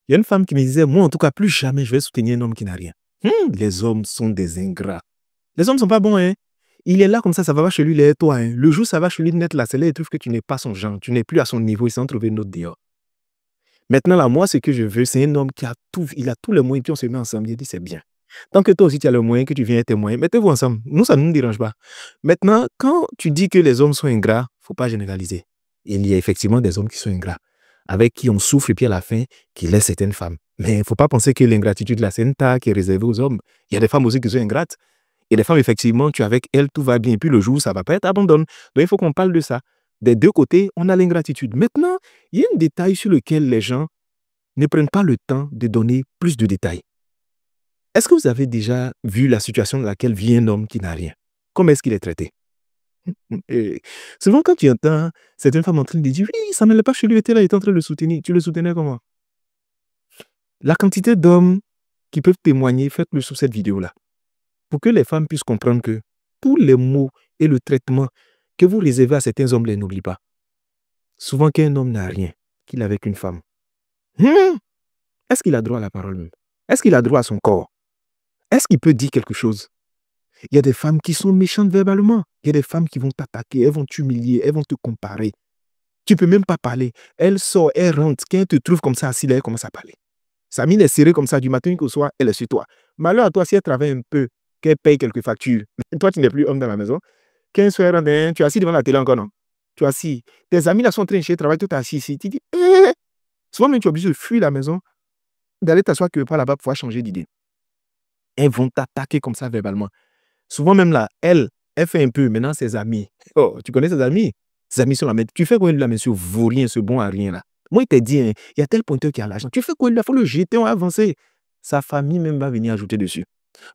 Il y a une femme qui me disait, moi, en tout cas, plus jamais je vais soutenir un homme qui n'a rien. Les hommes sont des ingrats. Les hommes ne sont pas bons, hein. Il est là comme ça va pas chez lui, il est toi. Hein. Le jour ça va chez lui net là, c'est là, il trouve que tu n'es pas son genre, tu n'es plus à son niveau, il s'en trouver une autre dehors. Maintenant, là, moi, ce que je veux, c'est un homme qui a tout, il a tous les moyens, puis on se met ensemble, il dit, c'est bien. Tant que toi aussi, tu as le moyen, que tu viens être témoin, mettez-vous ensemble. Nous, ça ne nous dérange pas. Maintenant, quand tu dis que les hommes sont ingrats, il ne faut pas généraliser. Il y a effectivement des hommes qui sont ingrats, avec qui on souffre, et puis à la fin, qui laissent certaines femmes. Mais il ne faut pas penser que l'ingratitude, là, c'est une tare qui est réservée aux hommes. Il y a des femmes aussi qui sont ingrates. Il y a des femmes, effectivement, tu es avec elles, tout va bien, et puis le jour, ça ne va pas être abandonné. Donc, il faut qu'on parle de ça. Des deux côtés, on a l'ingratitude. Maintenant, il y a un détail sur lequel les gens ne prennent pas le temps de donner plus de détails. Est-ce que vous avez déjà vu la situation dans laquelle vit un homme qui n'a rien? Comment est-ce qu'il est traité? Et souvent, quand tu entends certaines femmes en train de dire « Oui, ça n'allait pas chez lui, il était là, il était en train de le soutenir. » Tu le soutenais comment? La quantité d'hommes qui peuvent témoigner, faites-le sous cette vidéo-là. Pour que les femmes puissent comprendre que tous les mots et le traitement que vous réservez à certains hommes, les n'oubliez pas. Souvent qu'un homme n'a rien, qu'il est avec une femme. Est-ce qu'il a droit à la parole même? Est-ce qu'il a droit à son corps? Est-ce qu'il peut dire quelque chose? Il y a des femmes qui sont méchantes verbalement. Il y a des femmes qui vont t'attaquer, elles vont t'humilier, elles vont te comparer. Tu ne peux même pas parler. Elle sort, elle rentre. Quand elle te trouve comme ça, assis là, elle commence à parler. Sa mine est serrée comme ça du matin au soir, elle est sur toi. Malheur à toi si elle travaille un peu, qu'elle paye quelques factures. Toi, tu n'es plus homme dans la maison. Quand un soir, tu es assis devant la télé encore, non? Tu es assis. Tes amis là sont en train de travailler, tout assis ici. Tu dis, souvent même tu es obligé de fuir la maison, d'aller t'asseoir quelque part là-bas pour pouvoir changer d'idée. Elles vont t'attaquer comme ça verbalement. Souvent même là, elle fait un peu, maintenant ses amis. Oh, tu connais ses amis? Ses amis sont là, mais tu fais quoi lui là, monsieur vaurien, ce bon à rien là? Moi, il t'a dit, hein, il y a tel pointeur qui a l'argent. Tu fais quoi lui là? Il faut le jeter, on va avancer. Sa famille même va venir ajouter dessus.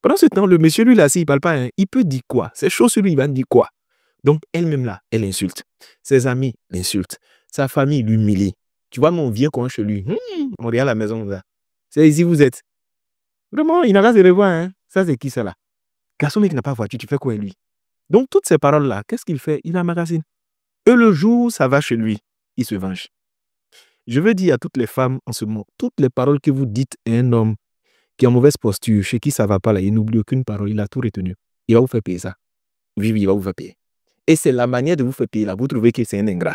Pendant ce temps, le monsieur lui là, s'il ne parle pas, hein, il peut dire quoi? C'est chaud sur lui, il va dire quoi? Donc, elle-même là, elle insulte. Ses amis l'insultent. Sa famille l'humilie. Tu vois, mon vieux coin chez lui, on regarde la maison là. C'est ici vous êtes. Vraiment, il n'a pas de revoir, hein. Ça, c'est qui ça là? Garçon, mec qui n'a pas de voiture, tu fais quoi lui? Donc, toutes ces paroles-là, qu'est-ce qu'il fait? Il emmagasine. Et le jour, ça va chez lui, il se venge. Je veux dire à toutes les femmes en ce moment, toutes les paroles que vous dites à un homme qui est en mauvaise posture, chez qui ça ne va pas là, il n'oublie aucune parole, il a tout retenu. Il va vous faire payer ça. Oui, il va vous faire payer. Et c'est la manière de vous faire payer là, vous trouvez que c'est un ingrat.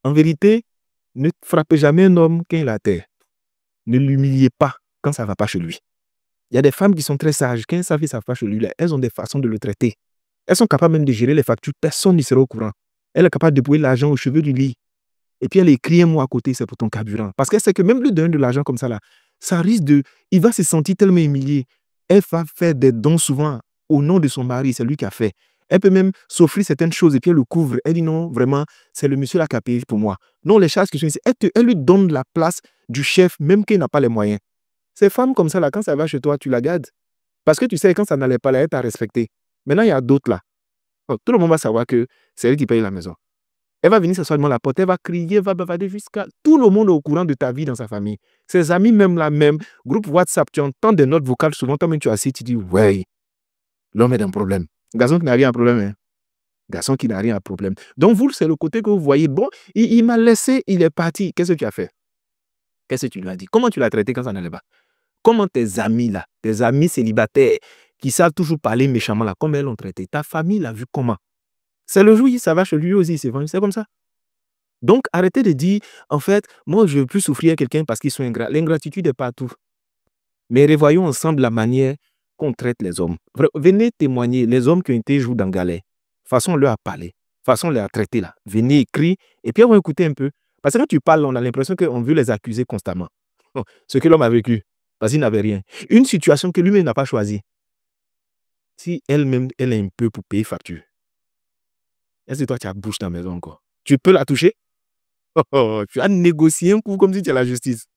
En vérité, ne frappez jamais un homme quand il est à terre. Ne l'humiliez pas quand ça ne va pas chez lui. Il y a des femmes qui sont très sages. Quand elles savent que ça ne va pas chez lui, là, elles ont des façons de le traiter. Elles sont capables même de gérer les factures. Personne n'y sera au courant. Elle est capable de déployer l'argent aux cheveux du lit. Et puis elle écrit un mot à côté, c'est pour ton carburant. Parce qu'elle sait que même lui donner de l'argent comme ça, là, ça risque de... Il va se sentir tellement humilié. Elle va faire des dons souvent au nom de son mari. C'est lui qui a fait. Elle peut même s'offrir certaines choses et puis elle le couvre. Elle dit non, vraiment, c'est le monsieur là qui a payé pour moi. Non, les charges qui sont ici, elle lui donne la place du chef, même qu'il n'a pas les moyens. Ces femmes comme ça, là, quand ça va chez toi, tu la gardes. Parce que tu sais, quand ça n'allait pas là, elle t'a respecté. Maintenant, il y a d'autres là. Oh, tout le monde va savoir que c'est elle qui paye la maison. Elle va venir s'asseoir devant la porte, elle va crier, elle va bavarder jusqu'à... Tout le monde est au courant de ta vie dans sa famille. Ses amis même là, même, groupe WhatsApp, tu entends des notes vocales, souvent toi-même tu es assis, tu dis, ouais, l'homme est un problème. Garçon qui n'a rien à problème, hein. Garçon qui n'a rien à problème. Donc vous, c'est le côté que vous voyez, bon, il m'a laissé, il est parti. Qu'est-ce que tu as fait? Qu'est-ce que tu lui as dit? Comment tu l'as traité quand ça n'allait pas? Comment tes amis là, tes amis célibataires qui savent toujours parler méchamment là, comment elles l'ont traité? Ta famille l'a vu comment? C'est le jour où ça va chez lui aussi, c'est comme ça. Donc arrêtez de dire, en fait, moi je veux plus souffrir à quelqu'un parce qu'ils sont ingrats. L'ingratitude est partout. Mais revoyons ensemble la manière qu'on traite les hommes. Venez témoigner, les hommes qui ont été joués dans galère. Façon-leur à parler, façon-leur à traiter là. Venez écrire et puis on va écouter un peu. Parce que quand tu parles, on a l'impression qu'on veut les accuser constamment. Ce que l'homme a vécu, parce qu'il n'avait rien. Une situation que lui-même n'a pas choisie. Si elle-même, elle est un peu pour payer facture, est-ce que toi, tu as bouche dans la maison encore? Tu peux la toucher? Tu as négocié un coup comme si tu as la justice.